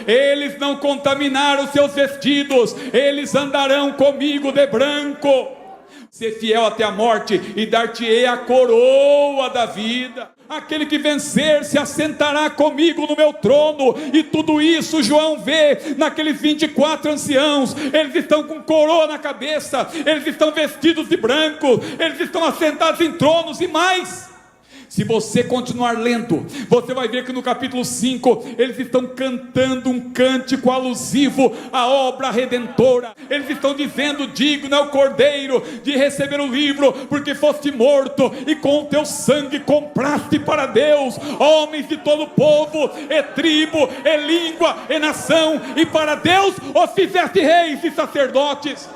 eles não contaminaram seus vestidos, eles andarão comigo de branco. Ser fiel até a morte, e dar-te-ei a coroa da vida. Aquele que vencer se assentará comigo no meu trono. E tudo isso João vê naqueles 24 anciãos. Eles estão com coroa na cabeça, eles estão vestidos de branco, eles estão assentados em tronos. E mais, se você continuar lendo, você vai ver que no capítulo 5, eles estão cantando um cântico alusivo à obra redentora. Eles estão dizendo: digno é o Cordeiro de receber o livro, porque foste morto, e com o teu sangue compraste para Deus homens de todo povo, e tribo, e língua, e nação, e para Deus os fizeste reis e sacerdotes.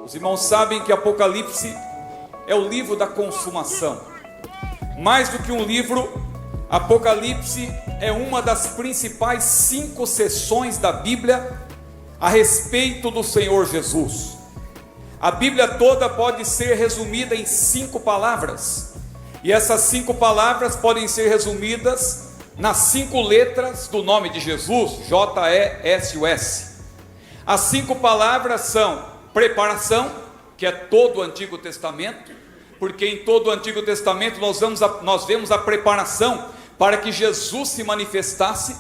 Os irmãos sabem que Apocalipse é o livro da consumação. Mais do que um livro, Apocalipse é uma das principais 5 sessões da Bíblia a respeito do Senhor Jesus. A Bíblia toda pode ser resumida em 5 palavras, e essas 5 palavras podem ser resumidas nas 5 letras do nome de Jesus, J-E-S-U-S. As 5 palavras são preparação, que é todo o Antigo Testamento, porque em todo o Antigo Testamento nós vemos a preparação para que Jesus se manifestasse.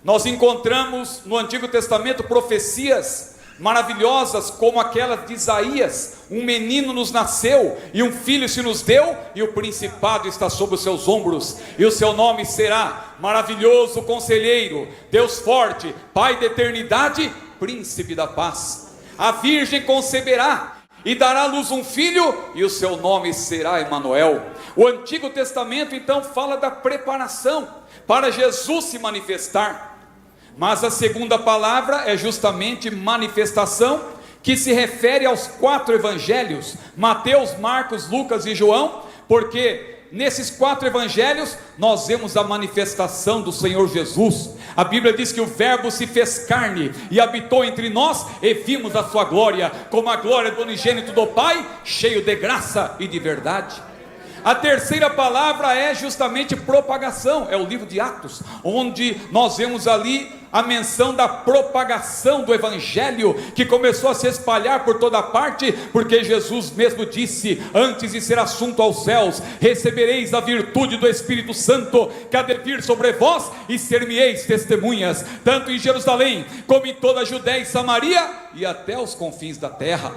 Nós encontramos no Antigo Testamento profecias maravilhosas, como aquelas de Isaías: um menino nos nasceu, e um filho se nos deu, e o principado está sobre os seus ombros, e o seu nome será Maravilhoso Conselheiro, Deus Forte, Pai da Eternidade, Príncipe da Paz. A virgem conceberá e dará à luz um filho, e o seu nome será Emanuel. O Antigo Testamento então fala da preparação para Jesus se manifestar. Mas a segunda palavra é justamente manifestação, que se refere aos 4 evangelhos, Mateus, Marcos, Lucas e João, porque nesses 4 evangelhos nós vemos a manifestação do Senhor Jesus. A Bíblia diz que o verbo se fez carne e habitou entre nós, e vimos a sua glória, como a glória do unigênito do Pai, cheio de graça e de verdade. A terceira palavra é justamente propagação, é o livro de Atos, onde nós vemos ali a menção da propagação do Evangelho, que começou a se espalhar por toda parte, porque Jesus mesmo disse: antes de ser assunto aos céus, recebereis a virtude do Espírito Santo, que há de vir sobre vós, e ser-me-eis testemunhas, tanto em Jerusalém, como em toda a Judéia e Samaria, e até os confins da terra.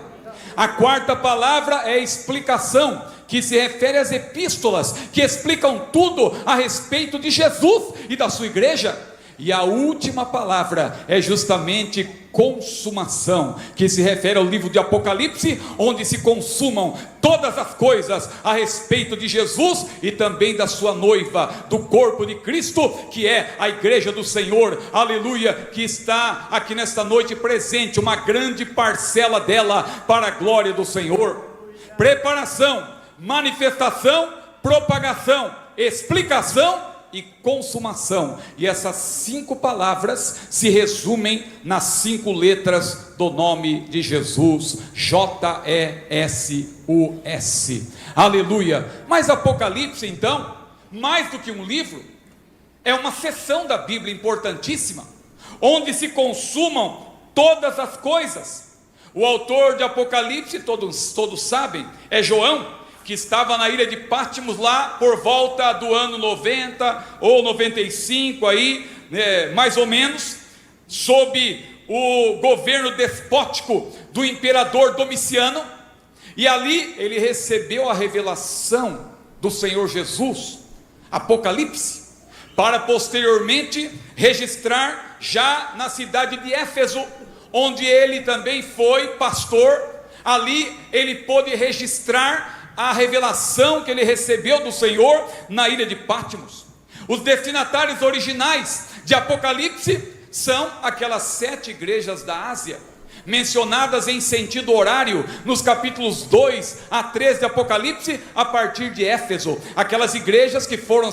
A quarta palavra é explicação, que se refere às epístolas, que explicam tudo a respeito de Jesus e da sua igreja. E a última palavra é justamente consumação, que se refere ao livro de Apocalipse, onde se consumam todas as coisas a respeito de Jesus e também da sua noiva, do corpo de Cristo, que é a igreja do Senhor, aleluia, que está aqui nesta noite presente, uma grande parcela dela para a glória do Senhor. Preparação, manifestação, propagação, explicação e consumação, e essas 5 palavras se resumem nas 5 letras do nome de Jesus, J-E-S-U-S, aleluia. Mas Apocalipse então, mais do que um livro, é uma seção da Bíblia importantíssima, onde se consumam todas as coisas. O autor de Apocalipse, todos sabem, é João, que estava na ilha de Patmos lá por volta do ano 90 ou 95 aí, mais ou menos, sob o governo despótico do imperador Domiciano, e ali ele recebeu a revelação do Senhor Jesus, Apocalipse, para posteriormente registrar já na cidade de Éfeso, onde ele também foi pastor. Ali ele pôde registrar a revelação que ele recebeu do Senhor na ilha de Patmos. Os destinatários originais de Apocalipse são aquelas 7 igrejas da Ásia, mencionadas em sentido horário nos capítulos 2 a 3 de Apocalipse, a partir de Éfeso. Aquelas igrejas que foram,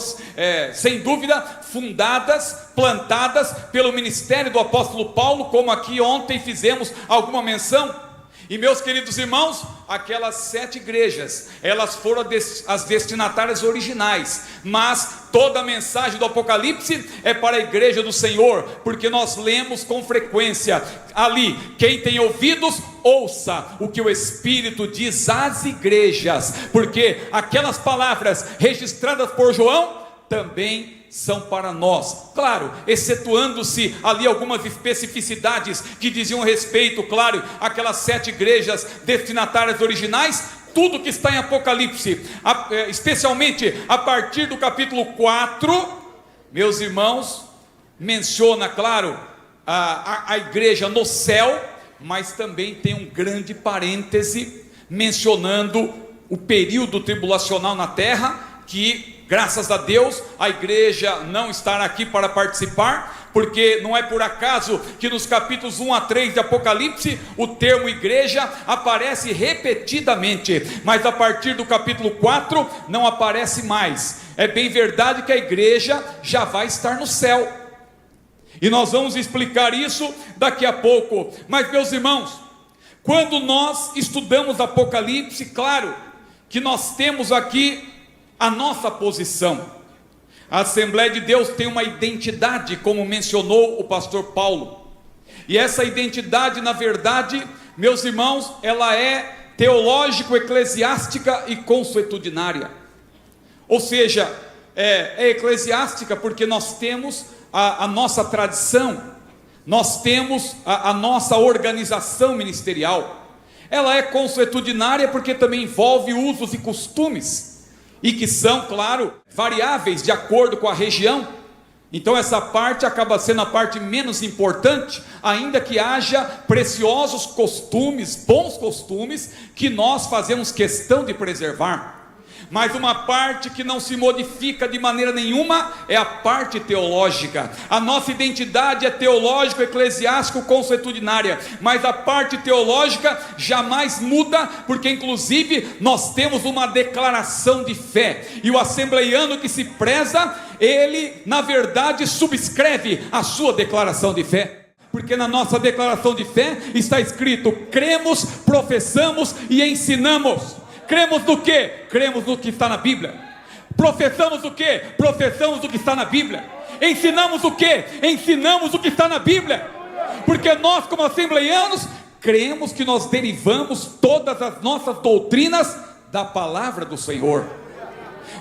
sem dúvida, fundadas, plantadas pelo ministério do apóstolo Paulo, como aqui ontem fizemos alguma menção. E meus queridos irmãos, aquelas 7 igrejas, elas foram as destinatárias originais, mas toda a mensagem do Apocalipse é para a igreja do Senhor, porque nós lemos com frequência ali: quem tem ouvidos, ouça o que o Espírito diz às igrejas, porque aquelas palavras registradas por João também são para nós, claro, excetuando-se ali algumas especificidades que diziam respeito, claro, àquelas 7 igrejas destinatárias originais. Tudo que está em Apocalipse, especialmente a partir do capítulo 4, meus irmãos, menciona, claro, a igreja no céu, mas também tem um grande parêntese mencionando o período tribulacional na terra, que graças a Deus a igreja não estará aqui para participar, porque não é por acaso que nos capítulos 1 a 3 de Apocalipse o termo igreja aparece repetidamente, mas a partir do capítulo 4 não aparece mais. É bem verdade que a igreja já vai estar no céu, e nós vamos explicar isso daqui a pouco. Mas meus irmãos, quando nós estudamos Apocalipse, claro que nós temos aqui a nossa posição. A Assembleia de Deus tem uma identidade, como mencionou o pastor Paulo, e essa identidade, na verdade, meus irmãos, ela é teológico, eclesiástica e consuetudinária. Ou seja, é eclesiástica porque nós temos a nossa tradição, nós temos a nossa organização ministerial. Ela é consuetudinária porque também envolve usos e costumes, e que são, claro, variáveis de acordo com a região. Então essa parte acaba sendo a parte menos importante, ainda que haja preciosos costumes, bons costumes, que nós fazemos questão de preservar. Mas uma parte que não se modifica de maneira nenhuma é a parte teológica. A nossa identidade é teológico, eclesiástico, consuetudinária, mas a parte teológica jamais muda, porque inclusive nós temos uma declaração de fé, e o assembleiano que se preza, ele na verdade subscreve a sua declaração de fé, porque na nossa declaração de fé está escrito: cremos, professamos e ensinamos. Cremos no que? Cremos no que está na Bíblia. Professamos o que? Professamos o que está na Bíblia. Ensinamos o que? Ensinamos o que está na Bíblia. Porque nós, como assembleianos, cremos que nós derivamos todas as nossas doutrinas da palavra do Senhor.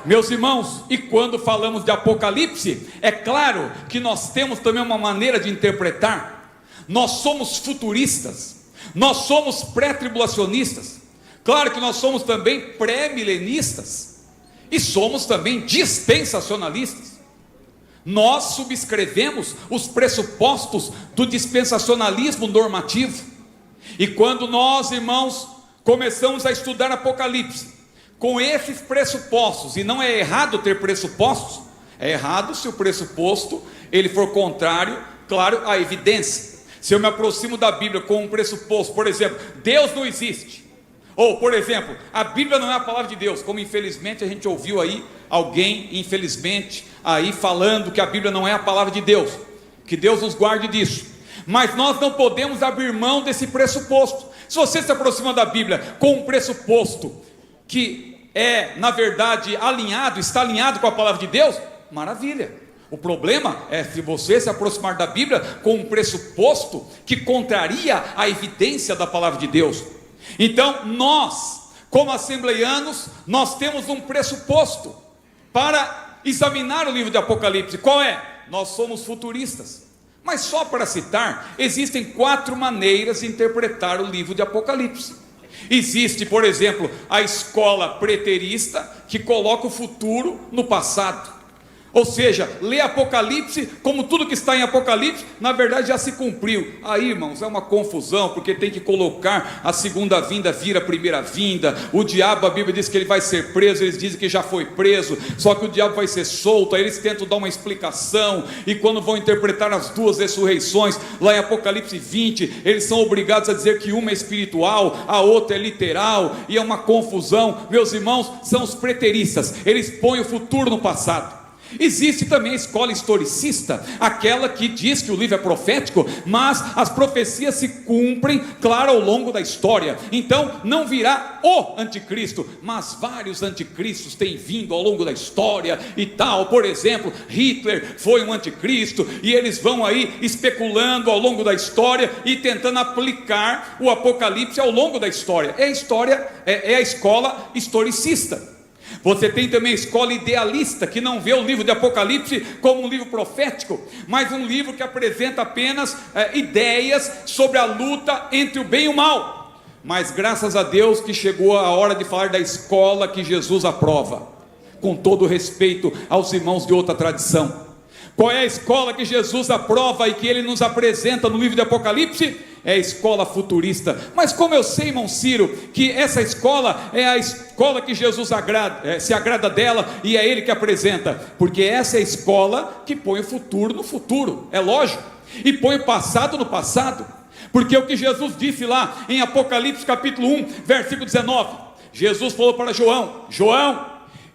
Meus irmãos, e quando falamos de Apocalipse, é claro que nós temos também uma maneira de interpretar. Nós somos futuristas, nós somos pré-tribulacionistas. Claro que nós somos também pré-milenistas, e somos também dispensacionalistas. Nós subscrevemos os pressupostos do dispensacionalismo normativo. E quando nós, irmãos, começamos a estudar Apocalipse com esses pressupostos, e não é errado ter pressupostos, é errado se o pressuposto ele for contrário, claro, à evidência. Se eu me aproximo da Bíblia com um pressuposto, por exemplo, Deus não existe, ou, por exemplo, a Bíblia não é a palavra de Deus, como infelizmente a gente ouviu aí alguém, infelizmente, aí falando que a Bíblia não é a palavra de Deus. Que Deus nos guarde disso. Mas nós não podemos abrir mão desse pressuposto. Se você se aproxima da Bíblia com um pressuposto que é, na verdade, alinhado, está alinhado com a palavra de Deus, maravilha. O problema é se você se aproximar da Bíblia com um pressuposto que contraria a evidência da palavra de Deus. Então nós, como assembleianos, nós temos um pressuposto para examinar o livro de Apocalipse. Qual é? Nós somos futuristas. Mas só para citar, existem 4 maneiras de interpretar o livro de Apocalipse. Existe, por exemplo, a escola preterista, que coloca o futuro no passado. Ou seja, lê Apocalipse como tudo que está em Apocalipse, na verdade já se cumpriu. Aí, irmãos, é uma confusão, porque tem que colocar a segunda vinda vir a primeira vinda. O diabo, a Bíblia diz que ele vai ser preso, eles dizem que já foi preso, só que o diabo vai ser solto. Aí eles tentam dar uma explicação, e quando vão interpretar as 2 ressurreições, lá em Apocalipse 20, eles são obrigados a dizer que uma é espiritual, a outra é literal, e é uma confusão. Meus irmãos, são os preteristas, eles põem o futuro no passado. Existe também a escola historicista, aquela que diz que o livro é profético, mas as profecias se cumprem, claro, ao longo da história. Então não virá o anticristo, mas vários anticristos têm vindo ao longo da história e tal. Por exemplo, Hitler foi um anticristo, e eles vão aí especulando ao longo da história e tentando aplicar o Apocalipse ao longo da história. É a escola historicista. Você tem também a escola idealista, que não vê o livro de Apocalipse como um livro profético, mas um livro que apresenta apenas ideias sobre a luta entre o bem e o mal. Mas graças a Deus que chegou a hora de falar da escola que Jesus aprova, com todo respeito aos irmãos de outra tradição. Qual é a escola que Jesus aprova e que ele nos apresenta no livro de Apocalipse? É a escola futurista. Mas como eu sei, irmão Ciro, que essa escola é a escola que Jesus se agrada dela, e é ele que apresenta? Porque essa é a escola que põe o futuro no futuro, é lógico, e põe o passado no passado. Porque o que Jesus disse lá em Apocalipse capítulo 1, versículo 19, Jesus falou para João: João,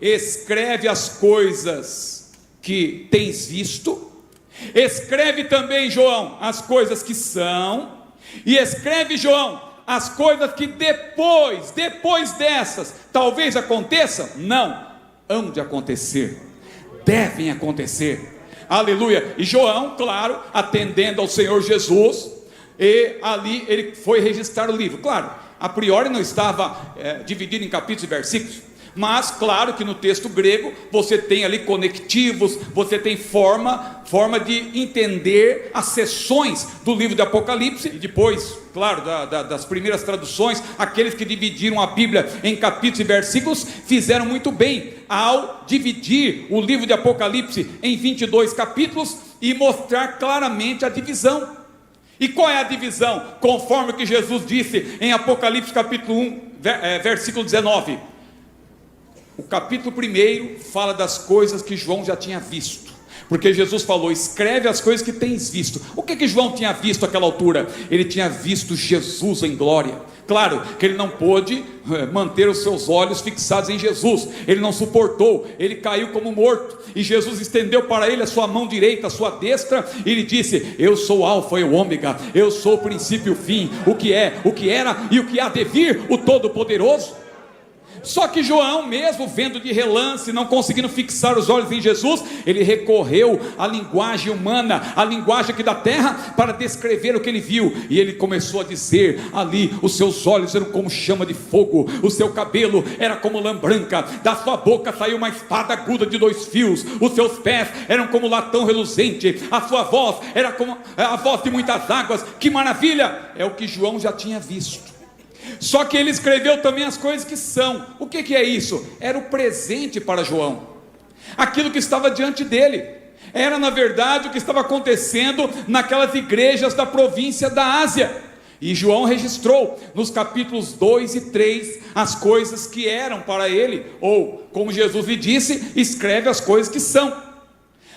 escreve as coisas que tens visto, escreve também, João, as coisas que são, e escreve, João, as coisas que depois dessas talvez aconteçam. Não, hão de acontecer, devem acontecer. Aleluia. E João, claro, atendendo ao Senhor Jesus, e ali ele foi registrar o livro. Claro, a priori não estava dividido em capítulos e versículos, mas claro que no texto grego você tem ali conectivos, você tem forma de entender as seções do livro de Apocalipse. E depois, claro, das primeiras traduções, aqueles que dividiram a Bíblia em capítulos e versículos fizeram muito bem ao dividir o livro de Apocalipse em 22 capítulos e mostrar claramente a divisão. E qual é a divisão? Conforme o que Jesus disse em Apocalipse capítulo 1, versículo 19. O capítulo 1 fala das coisas que João já tinha visto, porque Jesus falou: escreve as coisas que tens visto. O que João tinha visto àquela altura? Ele tinha visto Jesus em glória. Claro que ele não pôde manter os seus olhos fixados em Jesus, ele não suportou, ele caiu como morto, e Jesus estendeu para ele a sua mão direita, a sua destra, e ele disse: eu sou o alfa e o ômega, eu sou o princípio e o fim, o que é, o que era e o que há de vir, o Todo-Poderoso. Só que João, mesmo vendo de relance, não conseguindo fixar os olhos em Jesus, ele recorreu à linguagem humana, à linguagem aqui da terra, para descrever o que ele viu. E ele começou a dizer ali: os seus olhos eram como chama de fogo, o seu cabelo era como lã branca, da sua boca saiu uma espada aguda de 2 fios, os seus pés eram como latão reluzente, a sua voz era como a voz de muitas águas. Que maravilha! É o que João já tinha visto. Só que ele escreveu também as coisas que são. O que é isso? Era o presente para João, aquilo que estava diante dele. Era na verdade o que estava acontecendo naquelas igrejas da província da Ásia. E João registrou nos capítulos 2 e 3 as coisas que eram para ele, ou como Jesus lhe disse: escreve as coisas que são.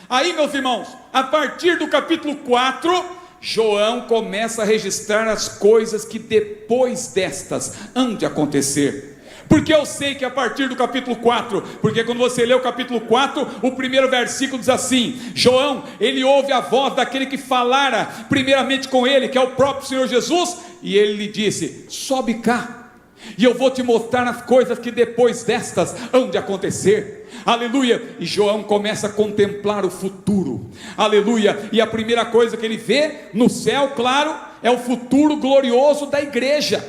Aí, meus irmãos, a partir do capítulo 4, João começa a registrar as coisas que depois destas hão de acontecer. Porque eu sei que a partir do capítulo 4, porque quando você lê o capítulo 4, o primeiro versículo diz assim: João, ele ouve a voz daquele que falara primeiramente com ele, que é o próprio Senhor Jesus, e ele lhe disse: sobe cá, e eu vou te mostrar as coisas que depois destas hão de acontecer. Aleluia. E João começa a contemplar o futuro. Aleluia. E a primeira coisa que ele vê no céu, claro, é o futuro glorioso da igreja.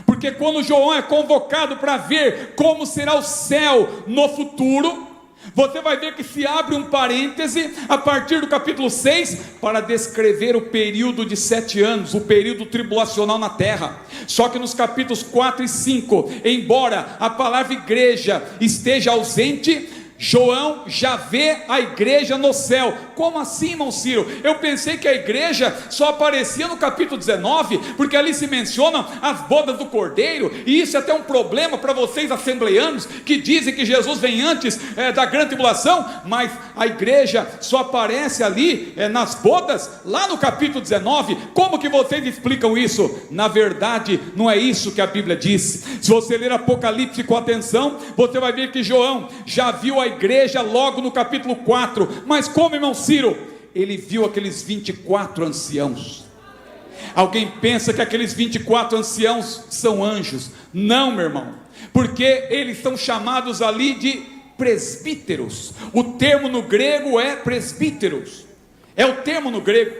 Porque quando João é convocado para ver como será o céu no futuro, você vai ver que se abre um parêntese a partir do capítulo 6 para descrever o período de 7 anos, o período tribulacional na terra. Só que nos capítulos 4 e 5, embora a palavra igreja esteja ausente, João já vê a igreja no céu como assim, irmão Ciro? Eu pensei que a igreja só aparecia no capítulo 19, porque ali se mencionam as bodas do Cordeiro, e isso é até um problema para vocês assembleanos, que dizem que Jesus vem antes da grande tribulação, mas a igreja só aparece ali nas bodas, lá no capítulo 19, como que vocês explicam isso? Na verdade, não é isso que a Bíblia diz. Se você ler Apocalipse com atenção, você vai ver que João já viu a igreja logo no capítulo 4, mas como, irmão Ciro? Ele viu aqueles 24 anciãos. Alguém pensa que aqueles 24 anciãos são anjos? Não, meu irmão, porque eles são chamados ali de presbíteros. O termo no grego é presbíteros, é o termo no grego.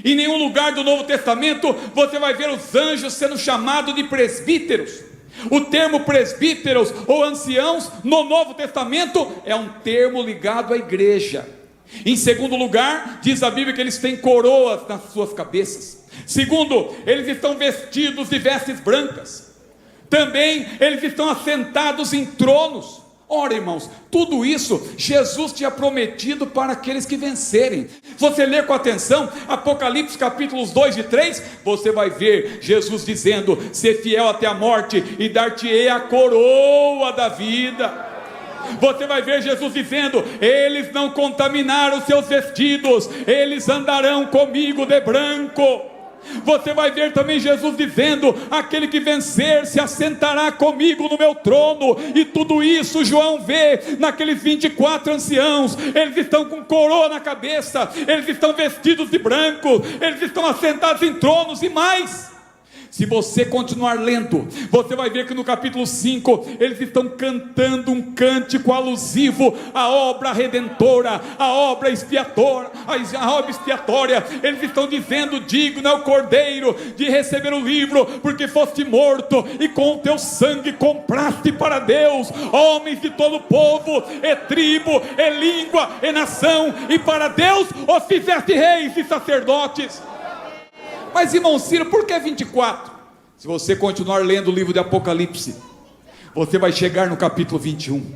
Em nenhum lugar do Novo Testamento você vai ver os anjos sendo chamados de presbíteros. O termo presbíteros ou anciãos no Novo Testamento é um termo ligado à igreja. Em segundo lugar, diz a Bíblia que eles têm coroas nas suas cabeças. Segundo, eles estão vestidos de vestes brancas. Também eles estão assentados em tronos. Ora, irmãos, tudo isso Jesus tinha prometido para aqueles que vencerem. Se você ler com atenção Apocalipse capítulos 2 e 3, você vai ver Jesus dizendo: ser fiel até a morte e dar-te-ei a coroa da vida. Você vai ver Jesus dizendo: eles não contaminaram os seus vestidos, eles andarão comigo de branco. Você vai ver também Jesus dizendo: aquele que vencer se assentará comigo no meu trono. E tudo isso João vê naqueles 24 anciãos. Eles estão com coroa na cabeça, eles estão vestidos de branco, eles estão assentados em tronos. E mais, se você continuar lendo, você vai ver que no capítulo 5, eles estão cantando um cântico alusivo à obra redentora, à obra expiatória, eles estão dizendo: digno é o Cordeiro de receber o livro, porque foste morto, e com o teu sangue compraste para Deus homens de todo povo, e tribo, e língua, e nação, e para Deus os fizeste reis e sacerdotes. Mas, irmão Ciro, por que 24? Se você continuar lendo o livro de Apocalipse, você vai chegar no capítulo 21.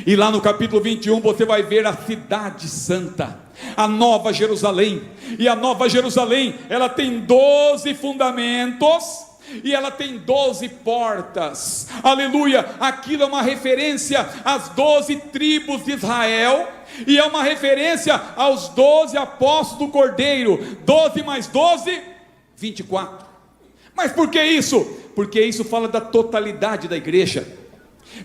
E lá no capítulo 21 você vai ver a cidade santa, a Nova Jerusalém. E a Nova Jerusalém, ela tem 12 fundamentos e ela tem 12 portas. Aleluia! Aquilo é uma referência às 12 tribos de Israel, e é uma referência aos 12 apóstolos do Cordeiro. 12 mais 12, 24. Mas por que isso? Porque isso fala da totalidade da igreja.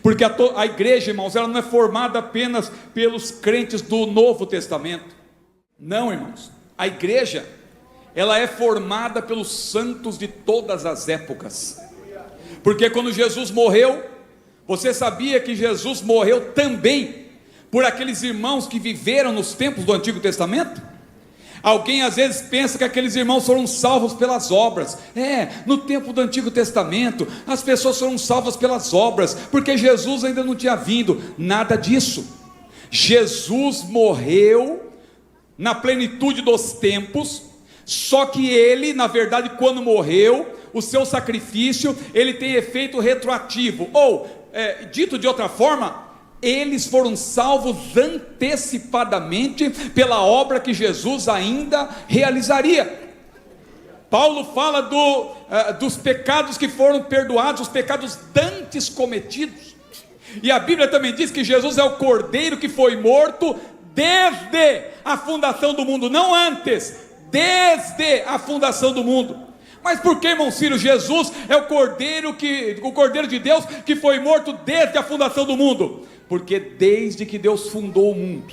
Porque a igreja, irmãos, ela não é formada apenas pelos crentes do Novo Testamento. Não, irmãos, a igreja, ela é formada pelos santos de todas as épocas. Porque quando Jesus morreu, você sabia que Jesus morreu também por aqueles irmãos que viveram nos tempos do Antigo Testamento? Alguém às vezes pensa que aqueles irmãos foram salvos pelas obras. No tempo do Antigo Testamento as pessoas foram salvas pelas obras, porque Jesus ainda não tinha vindo. Nada disso. Jesus morreu na plenitude dos tempos, só que ele, na verdade, quando morreu, o seu sacrifício, ele tem efeito retroativo, ou, dito de outra forma, eles foram salvos antecipadamente pela obra que Jesus ainda realizaria. Paulo fala dos pecados que foram perdoados, os pecados dantes cometidos. E a Bíblia também diz que Jesus é o Cordeiro que foi morto desde a fundação do mundo, não antes, desde a fundação do mundo. Mas por que, irmão Ciro, Jesus é o Cordeiro de Deus que foi morto desde a fundação do mundo? Porque desde que Deus fundou o mundo,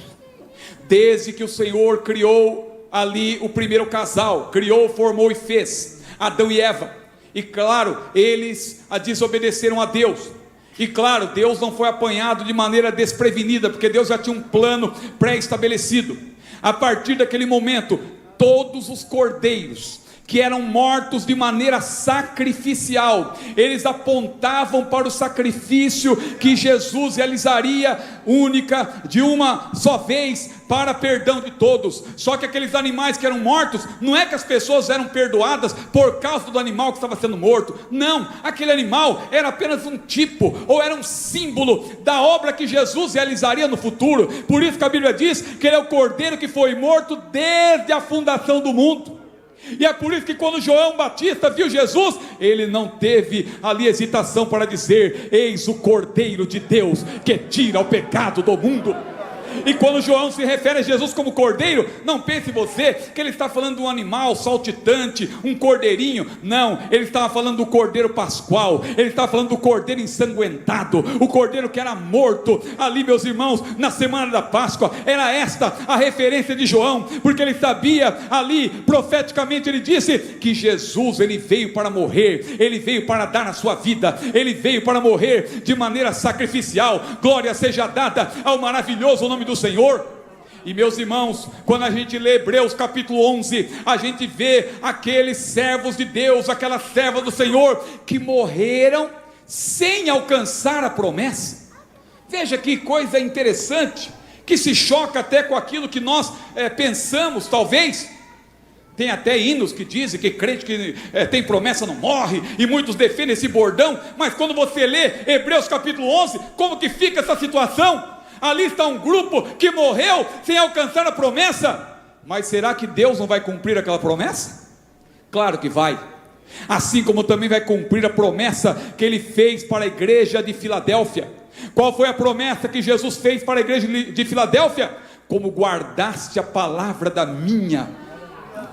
desde que o Senhor criou ali o primeiro casal, criou, formou e fez Adão e Eva, e claro, eles desobedeceram a Deus, e claro, Deus não foi apanhado de maneira desprevenida, porque Deus já tinha um plano pré-estabelecido. A partir daquele momento, todos os cordeiros que eram mortos de maneira sacrificial, eles apontavam para o sacrifício que Jesus realizaria única, de uma só vez, para perdão de todos. Só que aqueles animais que eram mortos, não é que as pessoas eram perdoadas por causa do animal que estava sendo morto, não, aquele animal era apenas um tipo, ou era um símbolo da obra que Jesus realizaria no futuro. Por isso que a Bíblia diz que ele é o cordeiro que foi morto desde a fundação do mundo. E é por isso que quando João Batista viu Jesus, ele não teve ali hesitação para dizer: eis o Cordeiro de Deus que tira o pecado do mundo. E quando João se refere a Jesus como cordeiro, não pense você que ele está falando de um animal saltitante, um cordeirinho. Não, ele estava falando do cordeiro pascual, ele estava falando do cordeiro ensanguentado, o cordeiro que era morto ali, meus irmãos, na semana da Páscoa. Era esta a referência de João, porque ele sabia ali, profeticamente ele disse que Jesus, ele veio para morrer, ele veio para dar a sua vida, ele veio para morrer de maneira sacrificial. Glória seja dada ao maravilhoso nome do Senhor. E meus irmãos, quando a gente lê Hebreus capítulo 11, a gente vê aqueles servos de Deus, aquelas servas do Senhor que morreram sem alcançar a promessa. Veja que coisa interessante, que se choca até com aquilo que nós pensamos. Talvez tem até hinos que dizem que crente que tem promessa não morre, e muitos defendem esse bordão. Mas quando você lê Hebreus capítulo 11, como que fica essa situação? Ali está um grupo que morreu sem alcançar a promessa. Mas será que Deus não vai cumprir aquela promessa? Claro que vai. Assim como também vai cumprir a promessa que ele fez para a igreja de Filadélfia. Qual foi a promessa que Jesus fez para a igreja de Filadélfia? Como guardaste a palavra da minha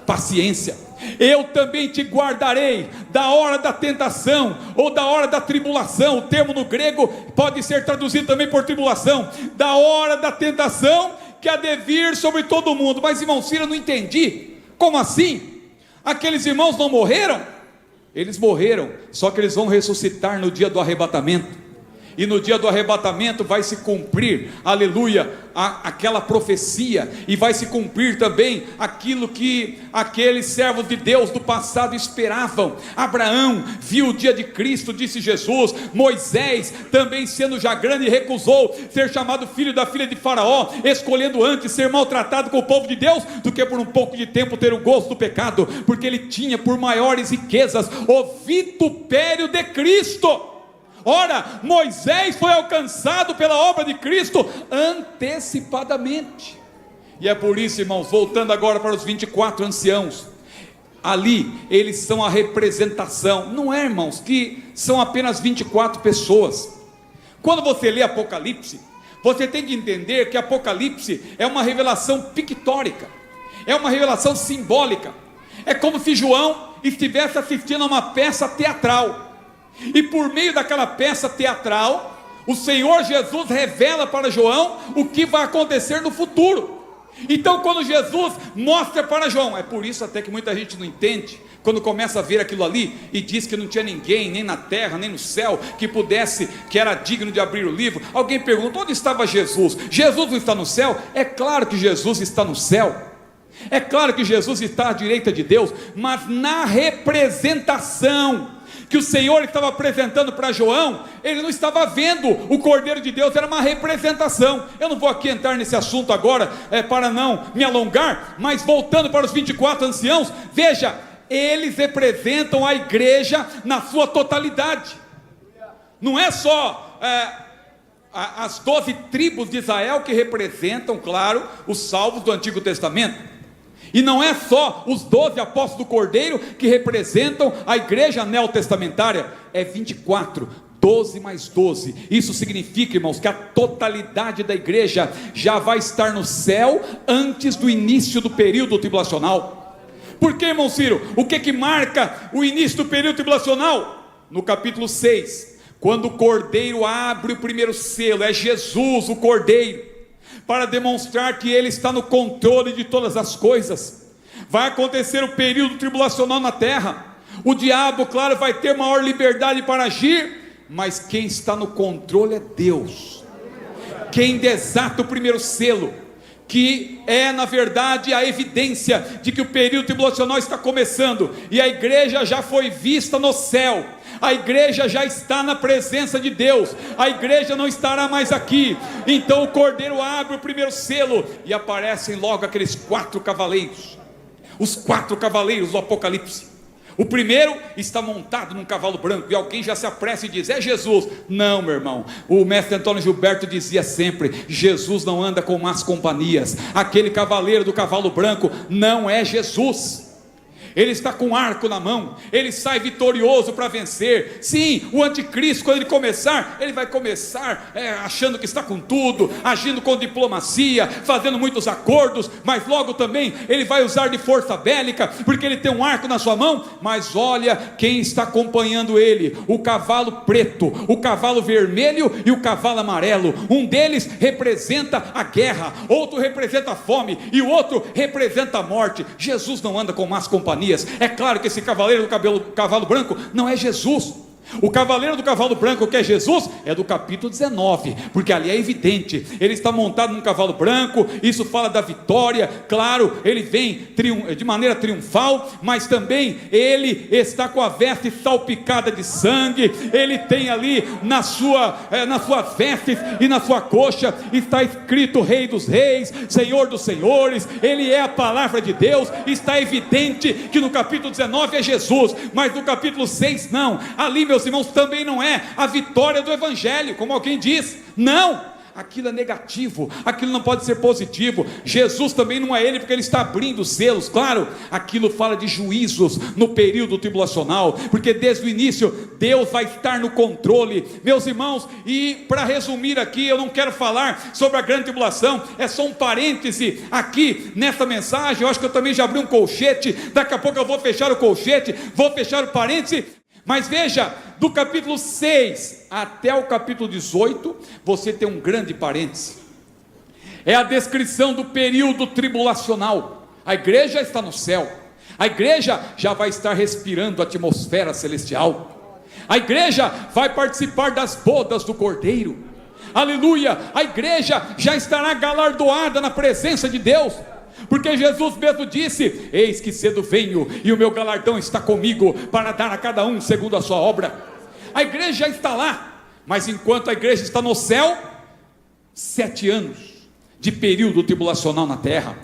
paciência, eu também te guardarei da hora da tentação, ou da hora da tribulação. O termo no grego pode ser traduzido também por tribulação, da hora da tentação que há de vir sobre todo mundo. Mas irmão Ciro, eu não entendi, como assim? Aqueles irmãos não morreram? Eles morreram, só que eles vão ressuscitar no dia do arrebatamento. E no dia do arrebatamento vai se cumprir, aleluia, aquela profecia, e vai se cumprir também aquilo que aqueles servos de Deus do passado esperavam. Abraão viu o dia de Cristo, disse Jesus. Moisés, também sendo já grande, recusou ser chamado filho da filha de Faraó, escolhendo antes ser maltratado com o povo de Deus, do que por um pouco de tempo ter o gosto do pecado, porque ele tinha por maiores riquezas o vitupério de Cristo. Ora, Moisés foi alcançado pela obra de Cristo antecipadamente. E é por isso, irmãos, voltando agora para os 24 anciãos, ali eles são a representação. Não é, irmãos, que são apenas 24 pessoas. Quando você lê Apocalipse, você tem que entender que Apocalipse é uma revelação pictórica, é uma revelação simbólica. É como se João estivesse assistindo a uma peça teatral, e por meio daquela peça teatral, o Senhor Jesus revela para João o que vai acontecer no futuro. Então quando Jesus mostra para João, é por isso até que muita gente não entende, quando começa a ver aquilo ali, e diz que não tinha ninguém, nem na terra, nem no céu, que era digno de abrir o livro. Alguém pergunta, onde estava Jesus? Jesus não está no céu? É claro que Jesus está no céu, é claro que Jesus está à direita de Deus, mas na representação que o Senhor estava apresentando para João, ele não estava vendo o Cordeiro de Deus, era uma representação. Eu não vou aqui entrar nesse assunto agora, para não me alongar, mas voltando para os 24 anciãos, veja, eles representam a igreja na sua totalidade. Não é só as 12 tribos de Israel que representam, claro, os salvos do Antigo Testamento. E não é só os 12 apóstolos do Cordeiro que representam a igreja neotestamentária, é 24, 12 mais 12, isso significa, irmãos, que a totalidade da igreja já vai estar no céu antes do início do período tribulacional. Por que, irmão Ciro? O que marca o início do período tribulacional? No capítulo 6, quando o Cordeiro abre o primeiro selo, é Jesus o Cordeiro, para demonstrar que ele está no controle de todas as coisas. Vai acontecer o período tribulacional na terra, o diabo, claro, vai ter maior liberdade para agir, mas quem está no controle é Deus. Quem desata o primeiro selo, que é na verdade a evidência de que o período tribulacional está começando, e a igreja já foi vista no céu, a igreja já está na presença de Deus, a igreja não estará mais aqui. Então o Cordeiro abre o primeiro selo, e aparecem logo aqueles 4 cavaleiros, os 4 cavaleiros do Apocalipse. O primeiro está montado num cavalo branco, e alguém já se apressa e diz: é Jesus. Não, meu irmão, o mestre Antônio Gilberto dizia sempre: Jesus não anda com más companhias. Aquele cavaleiro do cavalo branco não é Jesus. Ele está com um arco na mão, ele sai vitorioso para vencer. Sim, o anticristo, quando ele começar, ele vai começar achando que está com tudo, agindo com diplomacia, fazendo muitos acordos, mas logo também ele vai usar de força bélica, porque ele tem um arco na sua mão. Mas olha quem está acompanhando ele: o cavalo preto, o cavalo vermelho e o cavalo amarelo. Um deles representa a guerra, outro representa a fome, e o outro representa a morte. Jesus não anda com más companhias. É claro que esse cavaleiro do cavalo branco não é Jesus. O cavaleiro do cavalo branco, que é Jesus, é do capítulo 19, porque ali é evidente, ele está montado num cavalo branco. Isso fala da vitória, claro, ele vem de maneira triunfal, mas também ele está com a veste salpicada de sangue. Ele tem ali nas suas vestes e na sua coxa está escrito Rei dos Reis, Senhor dos Senhores. Ele é a palavra de Deus. Está evidente que no capítulo 19 é Jesus, mas no capítulo 6 não. Ali, meus irmãos, também não é a vitória do evangelho, como alguém diz. Não, aquilo é negativo, aquilo não pode ser positivo. Jesus também não é ele, porque ele está abrindo selos. Claro, aquilo fala de juízos no período tribulacional, porque desde o início Deus vai estar no controle, meus irmãos. E para resumir aqui, eu não quero falar sobre a grande tribulação, é só um parêntese aqui nessa mensagem. Eu acho que eu também já abri um colchete, daqui a pouco eu vou fechar o colchete, vou fechar o parêntese. Mas veja, do capítulo 6 até o capítulo 18, você tem um grande parêntese. É a descrição do período tribulacional. A igreja está no céu, a igreja já vai estar respirando a atmosfera celestial, a igreja vai participar das bodas do Cordeiro, aleluia. A igreja já estará galardoada na presença de Deus, porque Jesus mesmo disse: eis que cedo venho, e o meu galardão está comigo, para dar a cada um segundo a sua obra. A igreja já está lá, mas enquanto a igreja está no céu, 7 anos de período tribulacional na terra.